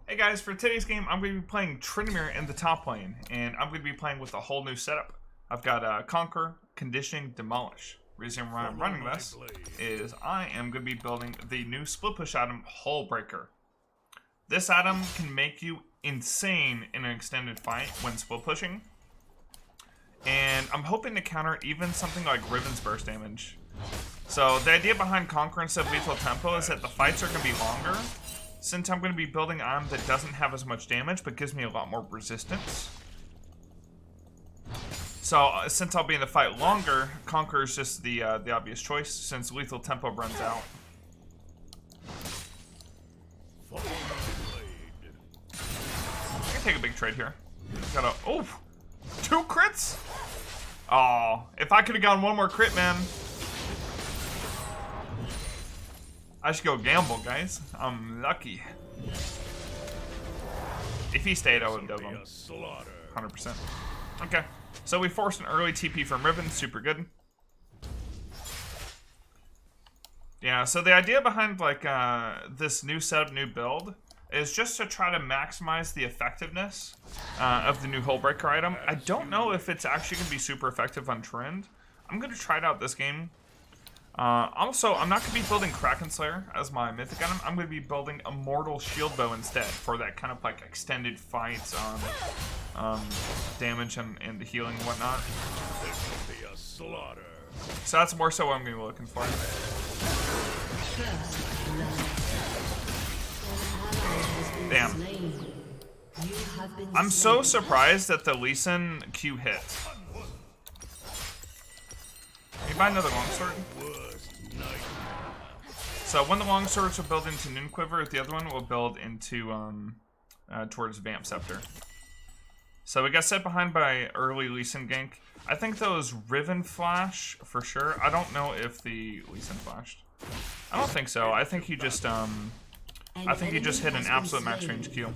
Hey guys, for today's game, I'm going to be playing Tryndamere in the top lane, and I'm going to be playing with a whole new setup. I've got Conquer, Conditioning, Demolish. Reason why I'm running this is I am going to be building the new split push item, HULLBREAKER. This item can make you insane in an extended fight when split pushing, and I'm hoping to counter even something like Riven's burst damage. So the idea behind Conquer instead of lethal tempo is that the fights are going to be longer, since I'm going to be building an item that doesn't have as much damage but gives me a lot more resistance. So since I'll be in the fight longer, Conquer is just the obvious choice since lethal tempo runs out. I can take a big trade here. Got a 2 crits. Oh, if I could have gotten one more crit, man. I should go gamble, guys. I'm lucky. If he stayed, I would have done him. 100%. Okay. So we forced an early TP from Riven. Super good. Yeah, so the idea behind like this new setup, new build, is just to try to maximize the effectiveness of the new HULLBREAKER item. I don't know if it's actually going to be super effective on Trend. I'm going to try it out this game. Also, I'm not going to be building Kraken Slayer as my mythic item. I'm going to be building Immortal Shield Bow instead for that kind of like extended fights on damage and the healing and whatnot. So that's more so what I'm going to be looking for. Damn. I'm so surprised that the Lee Sin Q hit. Can you buy another longsword? So one of the longswords will build into Noon Quiver, the other one will build into towards Vamp Scepter. So we got set behind by early Lee Sin gank. I think those Riven flash for sure. I don't know if the Lee Sin flashed. I don't think so. I think he just hit an absolute max range Q.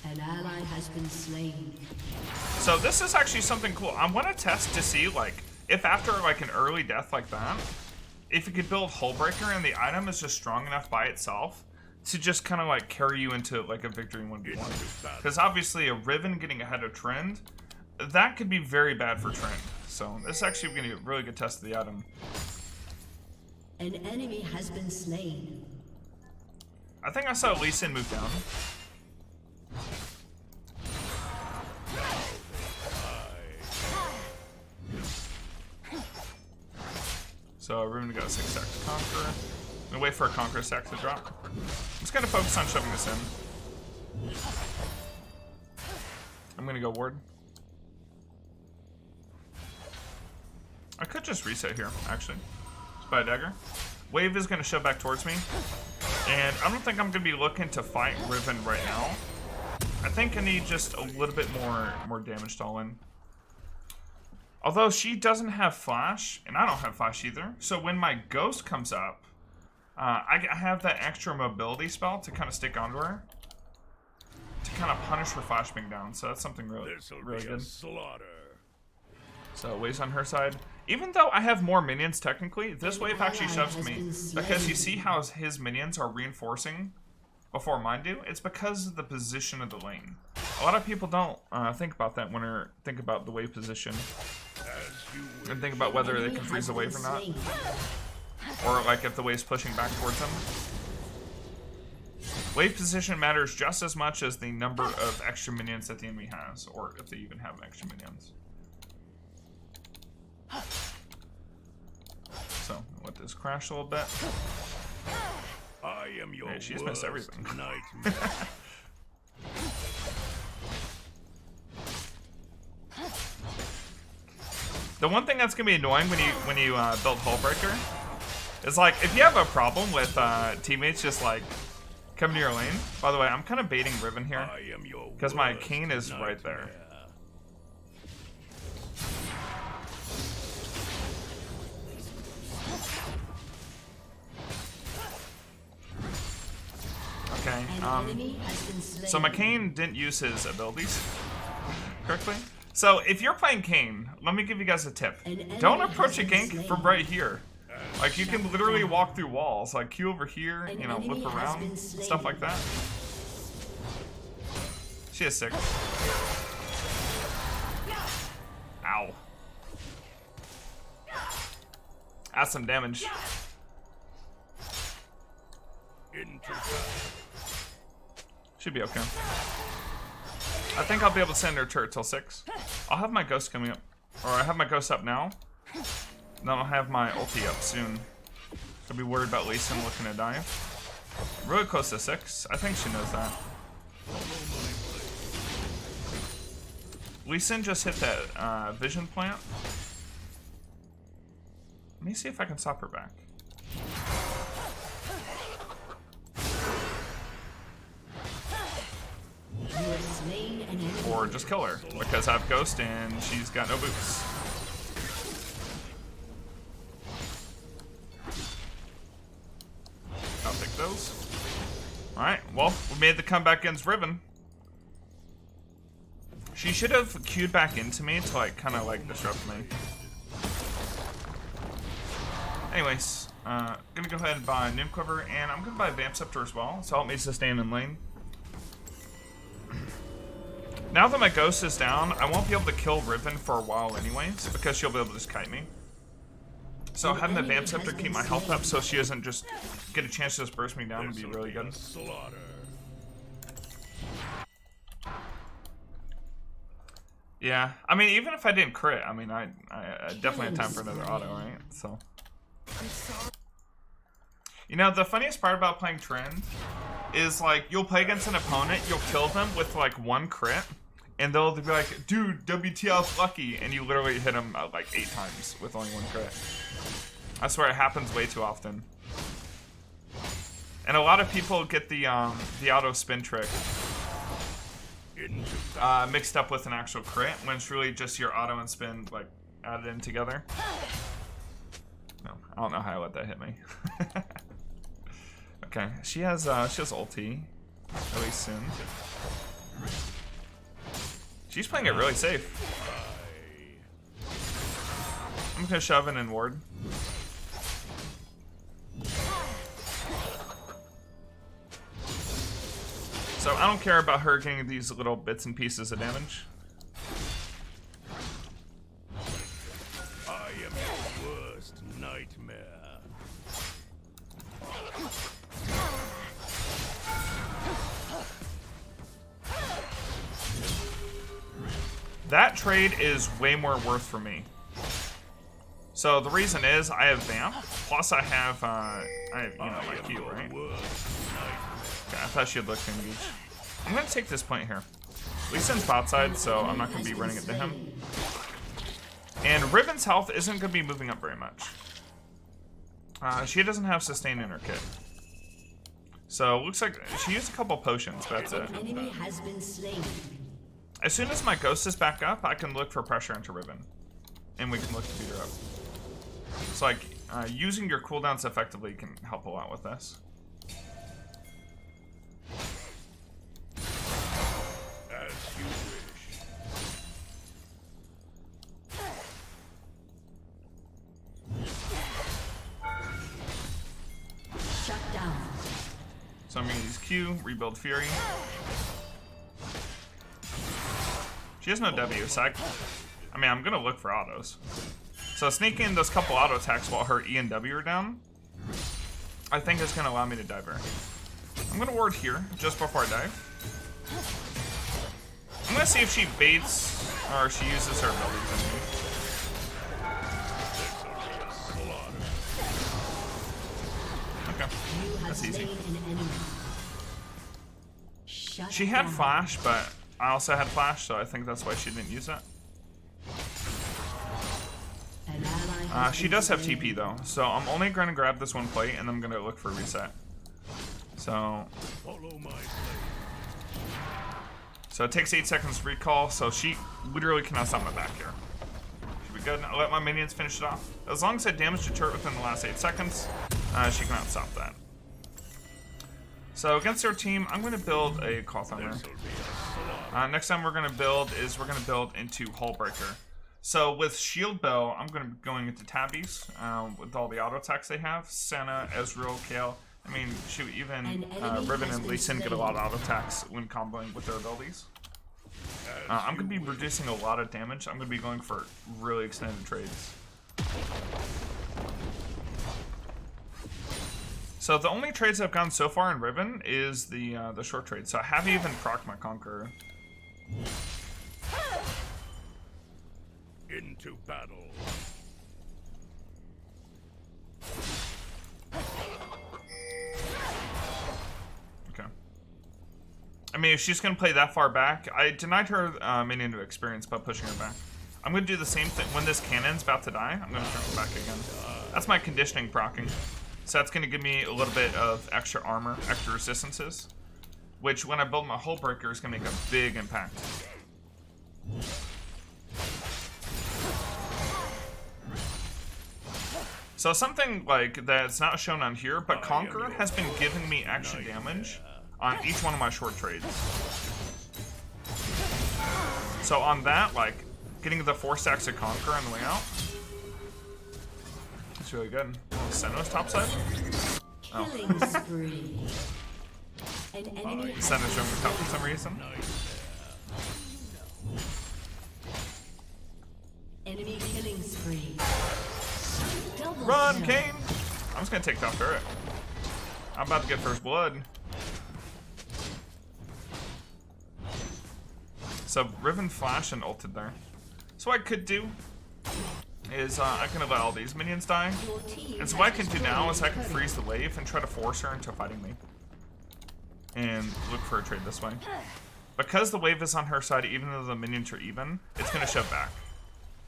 An ally has been slain. So this is actually something cool. I want to test to see like if after like an early death like that, if you could build HULLBREAKER and the item is just strong enough by itself to just kind of like carry you into like a victory 1v1. Because obviously a Riven getting ahead of Trend, that could be very bad for Trend. So this is actually going to be a really good test of the item. An enemy has been slain. I think I saw Lee Sin move down. So Riven got a 6 stack to Conquer. I'm gonna wait for a Conquer stack to drop. I'm just gonna focus on shoving this in. I'm gonna go ward. I could just reset here, actually. Just buy a dagger. Wave is gonna shove back towards me. And I don't think I'm gonna be looking to fight Riven right now. I think I need just a little bit more damage to all in. Although she doesn't have flash, and I don't have flash either. So when my ghost comes up, I have that extra mobility spell to kind of stick onto her. To kind of punish her flash being down. So that's something really good. So waves on her side. Even though I have more minions technically, this wave actually shoves me. Because you see how his minions are reinforcing before mine do? It's because of the position of the lane. A lot of people don't think about that when they think about the wave position. And think about whether they can freeze the wave or not. Or like if the wave's pushing back towards them. Wave position matters just as much as the number of extra minions that the enemy has. Or if they even have extra minions. So, let this crash a little bit. I am your hey, she's missed everything. The one thing that's gonna be annoying when you build HULLBREAKER is like if you have a problem with teammates just like coming to your lane. By the way, I'm kind of baiting Riven here because my Kane is right there. Okay, so my Kane didn't use his abilities correctly. So if you're playing Kane, let me give you guys a tip. Don't approach a gank from right here. Like, you can literally walk through walls. Like, Q over here, you know, whip around, stuff like that. She has 6. Ow. That's some damage. Should be okay. I think I'll be able to send her turret till 6. I'll have my ghost coming up. Or I have my ghost up now. Then I'll have my ulti up soon. I'll be worried about Lee Sin looking to die. Really close to 6. I think she knows that. Lee Sin just hit that vision plant. Let me see if I can stop her back. Or just kill her, because I have Ghost and she's got no boots. I'll take those. Alright, well, we made the comeback against Riven. She should have queued back into me to like kind of like disrupt me. Anyways, gonna go ahead and buy Noon Quiver, and I'm gonna buy Vamp Scepter as well, so help me sustain in lane. Now that my ghost is down, I won't be able to kill Riven for a while anyways, because she'll be able to just kite me. So having the Vamp Scepter keep my health up so she doesn't just get a chance to just burst me down would be really good. Yeah, I mean, even if I didn't crit, I mean, I definitely have time for another auto, right? So, you know, the funniest part about playing Trend is, like, you'll play against an opponent, you'll kill them with, like, 1 crit, and they'll be like, dude, WTF's lucky, and you literally hit them, like, 8 times with only 1 crit. I swear it happens way too often. And a lot of people get the auto spin trick mixed up with an actual crit, when it's really just your auto and spin, like, added in together. No, I don't know how I let that hit me. Okay, she has ulti, at least soon. She's playing it really safe. I'm gonna shove in and ward. So I don't care about her getting these little bits and pieces of damage. I am your worst nightmare. That trade is way more worth for me. So the reason is I have Vamp, plus I have my Q, right? Okay, I thought she had looked engaged. I'm gonna take this point here. Lee Sin's bot side, so I'm not gonna be running it to him. And Riven's health isn't gonna be moving up very much. She doesn't have sustain in her kit. So looks like she used a couple potions, but that's it. Enemy has been slain. As soon as my ghost is back up, I can look for pressure into Riven. And we can look to beat her up. So like, using your cooldowns effectively can help a lot with this. As you wish. Shut down. So I'm gonna use Q, rebuild Fury. She has no W, so I mean, I'm gonna look for autos. So sneak in those couple auto attacks while her E and W are down, I think is gonna allow me to dive her. I'm gonna ward here, just before I dive. I'm gonna see if she baits, or she uses her abilities on me. Okay, that's easy. She had flash, but I also had flash, so I think that's why she didn't use it. She does have TP though, so I'm only going to grab this 1 plate and I'm going to look for reset. So it takes 8 seconds to recall, so she literally cannot stop my back here. Should be good. I'll let my minions finish it off. As long as I damage the turret within the last 8 seconds, she cannot stop that. So against their team, I'm going to build a Cloth Armor. Next time we're going to build into Hullbreaker. So with Shield Bow, I'm going to be going into Tabbies with all the auto attacks they have. Senna, Ezreal, Kayle. I mean, shoot, even An enemy Riven has and been Lee Sin get a slain. lot of auto attacks when comboing with their abilities. I'm going to be reducing a lot of damage. I'm going to be going for really extended trades. So the only trades I've gotten so far in Riven is the short trade. So I haven't even procced my Conqueror. Into battle. Okay. I mean, if she's going to play that far back, I denied her minion to experience by pushing her back. I'm going to do the same thing. When this cannon's about to die, I'm going to turn it back again. That's my conditioning proccing. So that's going to give me a little bit of extra armor, extra resistances, which when I build my Hullbreaker is going to make a big impact. So something like that's not shown on here, but Conquer has been giving me extra damage on each one of my short trades. So on that, like, getting the 4 stacks of Conquer on the way out, it's really good. Senno's topside? Killing spree. An enemy has Senno's been showing the top for some reason. enemy killing spree. Double Run, kill. Kane! I'm just gonna take top turret. I'm about to get first blood. So Riven Flash and ulted there. So what I could do is I can let all these minions die. Your team And so what I has can do now is I can destroyed freeze the wave and try to force her into fighting me. And look for a trade this way. Because the wave is on her side, even though the minions are even, it's gonna shove back.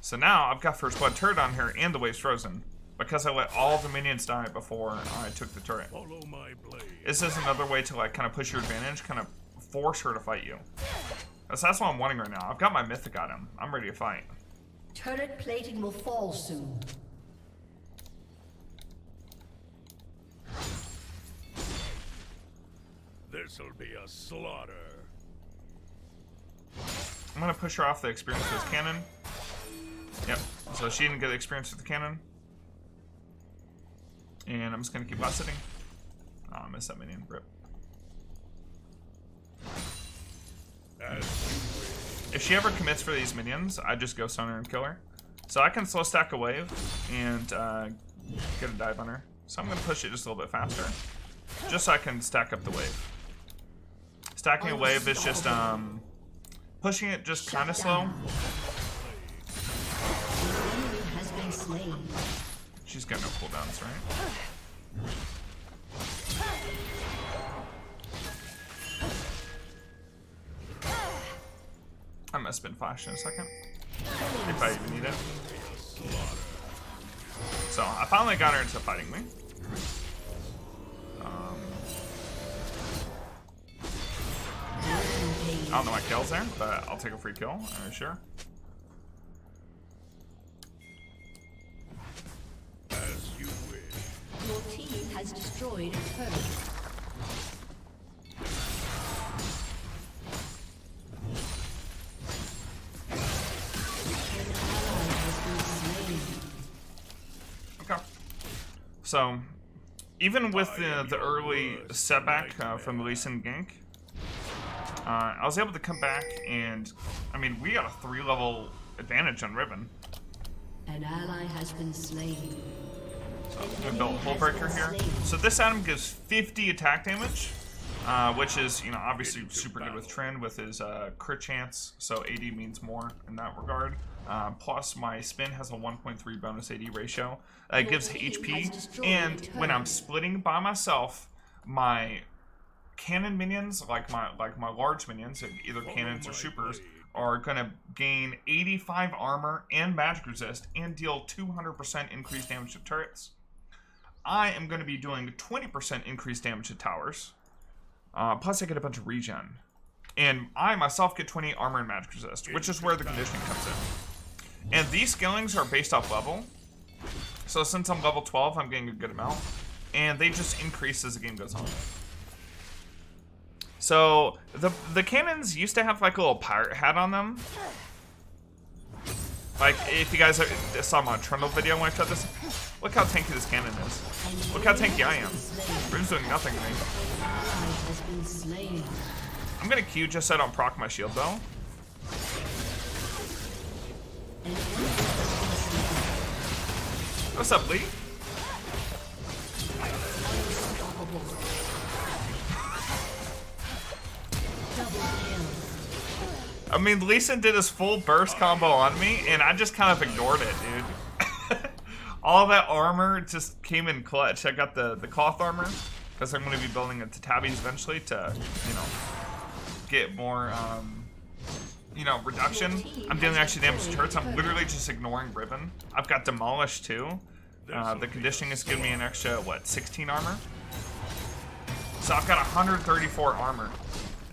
So now I've got first blood turret on her and the wave's frozen. Because I let all the minions die before I took the turret. Follow my blade. This is another way to like kind of push your advantage, kind of force her to fight you. That's what I'm wanting right now. I've got my mythic item. I'm ready to fight. Turret plating will fall soon. This'll be a slaughter. I'm gonna push her off the experience with this cannon. Yep. So she didn't get the experience with the cannon. And I'm just gonna keep last sitting. Oh, I missed that minion. Rip. As you If she ever commits for these minions, I just go stun her and kill her. So I can slow stack a wave and get a dive on her. So I'm gonna push it just a little bit faster, just so I can stack up the wave. Stacking a wave is just pushing it just kind of slow. The enemy has been slain. She's got no cooldowns, right? I'm gonna spin flash in a second, if I even need it. So I finally got her into fighting me. I don't know my kill's there, but I'll take a free kill, I'm sure. as you wish. Your team has destroyed a turret. An ally has been slain. Okay. So, even with the early setback from the Lee Sin gank, I was able to come back and, I mean, we got a 3-level advantage on Riven. An ally has been slain. I'm gonna build a Hullbreaker here. So this item gives 50 attack damage, which is, you know, obviously super good with Trend with his crit chance. So AD means more in that regard. Plus my spin has a 1.3 bonus AD ratio. It gives HP, and when I'm splitting by myself, my cannon minions, like my large minions, either cannons or supers, are gonna gain 85 armor and magic resist and deal 200% increased damage to turrets. I am going to be doing 20% increased damage to towers. Plus I get a bunch of regen. And I myself get 20 armor and magic resist, which is where the conditioning comes in. And these skillings are based off level. So since I'm level 12, I'm getting a good amount. And they just increase as the game goes on. So the cannons used to have like a little pirate hat on them. Like if you guys saw my Trundle video when I tried this, Look how tanky this cannon is. Look how tanky I am. Riven's doing nothing to me. Ally has been slain. I'm gonna Q just so I don't proc my shield though. An enemy has been slain. What's up, Lee? Unstoppable. Double kill. I mean, Lee Sin did his full burst combo on me, and I just kind of ignored it, dude. All that armor just came in clutch. I got the cloth armor, because I'm going to be building it to tabbies eventually to, you know, get more, you know, reduction. I'm dealing extra damage to turrets. I'm literally just ignoring Riven. I've got Demolish, too. The conditioning is giving me an extra, what, 16 armor? So I've got 134 armor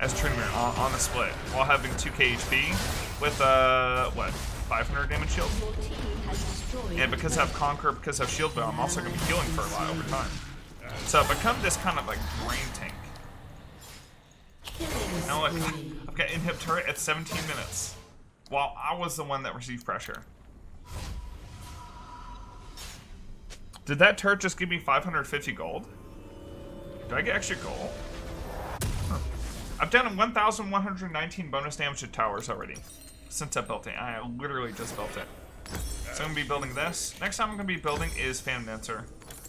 as Trinimir on the split, while having 2k HP with, what, 500 damage shield? Your team has destroyed. And because I have Conquer, because I have Shield Bow, I'm also going to be healing for a lot over time. So I've become this kind of like brain tank. Killing Now look, spree. I've got Inhib turret at 17 minutes, while I was the one that received pressure. Did that turret just give me 550 gold? Do I get extra gold? Huh. I've done 1,119 bonus damage to towers already since I built it. I literally just built it. So I'm going to be building this. Next time I'm going to be building is Fan Dancer.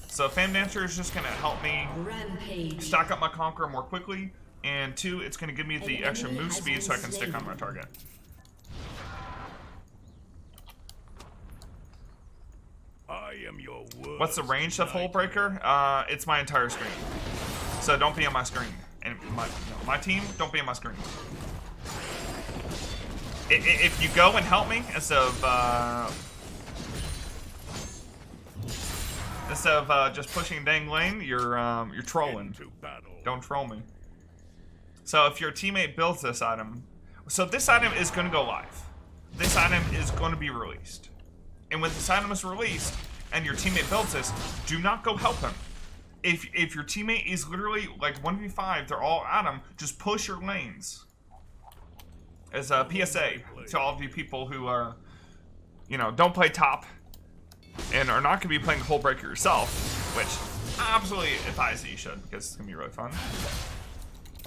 So Fan Dancer is just going to help me Rampage. stack up my Conqueror more quickly. And 2, it's going to give me the extra move speed so I can stick on my target. I am your worst What's the range of Hullbreaker? It's my entire screen. So don't be on my screen. And my team, don't be on my screen. If you go and help me instead of just pushing dang lane, you're trolling. into battle. Don't troll me. So if your teammate builds this item, so this item is going to go live. This item is going to be released. And when this item is released and your teammate builds this, do not go help him. If your teammate is literally like 1v5, they're all at him, just push your lanes. As a PSA to all of you people who are, you know, don't play top and are not going to be playing Hullbreaker yourself, which I absolutely advise that you should, because it's going to be really fun.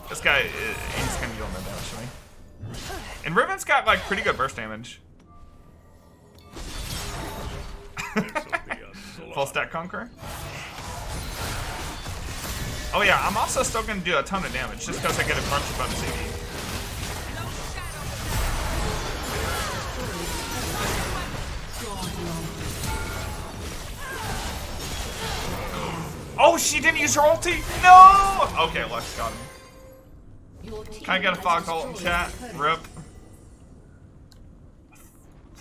This guy, he's going to be dealing no damage to me. And Riven's got like pretty good burst damage. This'll be a slaughter. Full stack Conqueror. Oh yeah, I'm also still going to do a ton of damage just because I get a bunch of bonus AD. Oh, she didn't use her ulti? No! Okay, Lux got him. Your team Can I get a has fog ult in destroyed chat? a turret. Rip.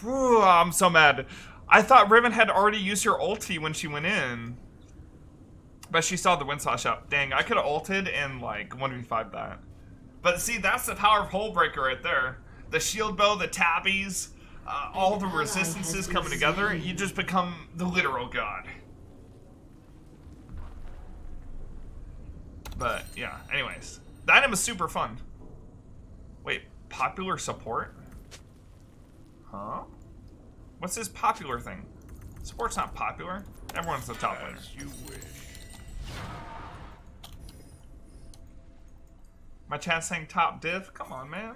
Whew, I'm so mad. I thought Riven had already used her ulti when she went in. But she saw the wind slash up. Dang, I could have ulted and like 1v5 that. But see, that's the power of Hullbreaker right there. The shield bow, the tabbies, all the resistances coming together. You just become the literal god. But yeah, anyways. The item is super fun. Wait, popular support? Huh? What's this popular thing? Support's not popular. Everyone's the top laner. As you wish. My chat's saying top div? Come on, man.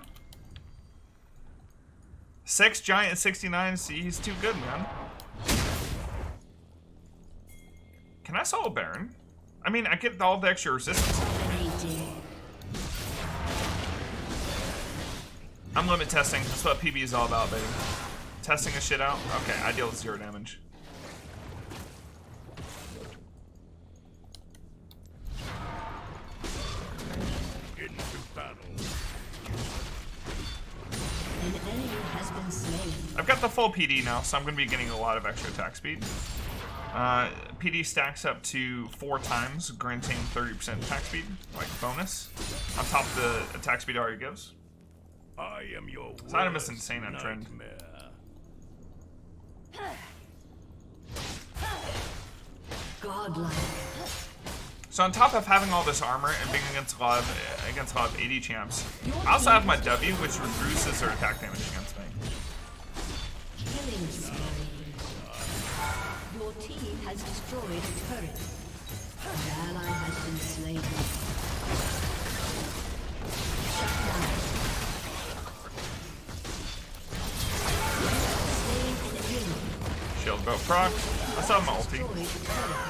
6 giant 69. See, he's too good, man. Can I solo Baron? I mean, I get all the extra resistance. I'm limit testing. That's what PB is all about, baby. Testing this shit out. Okay, I deal with 0 damage. Into battle. An enemy has been slain. I've got the full PD now, so I'm going to be getting a lot of extra attack speed. PD stacks up to 4 times, granting 30% attack speed, like bonus, on top of the attack speed it already gives. I am your This item is worst insane on trend. nightmare. Godlike. So on top of having all this armor and being against a lot of AD champs, I also have my W, which reduces their attack damage against me. Killing spree. Your Your team has destroyed a turret. An ally has been slain. Shut down. Slain an enemy. Shield boat proc. I saw my ulti. Destroyed a turret.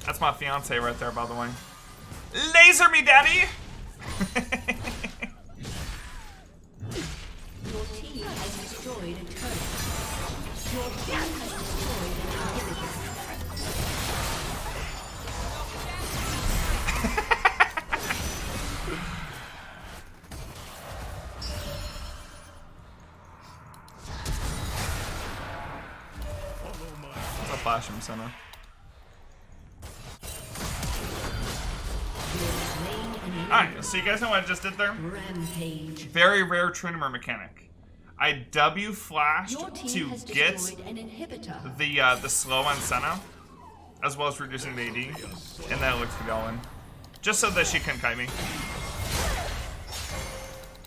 That's my fiance right there, by the way. Laser me, daddy! Your team has destroyed a turret. Your team has destroyed an inhibitor. I'll flash him, center. Alright, so you guys know what I just did there? Rampage. Very rare Trinimir mechanic. I W flashed Your team to has get destroyed an inhibitor. the slow on Senna, as well as reducing the AD, and then it looks to go in. Just so that she couldn't kite me.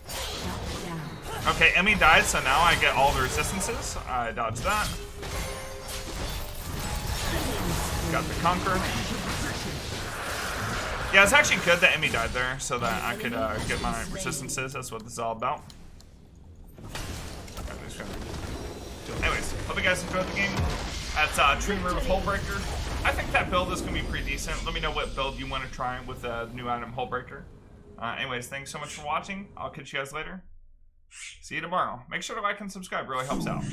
Shut down. Okay, Emmy died, so now I get all the resistances. I dodged that. Got the Conquer. Yeah, it's actually good that Emmy died there, so that I could get my resistances. That's what this is all about. Anyways, hope you guys enjoyed the game. That's Trinimir with Hullbreaker. I think that build is going to be pretty decent. Let me know what build you want to try with the new item Hullbreaker. Anyways, thanks so much for watching. I'll catch you guys later. See you tomorrow. Make sure to like and subscribe. It really helps out.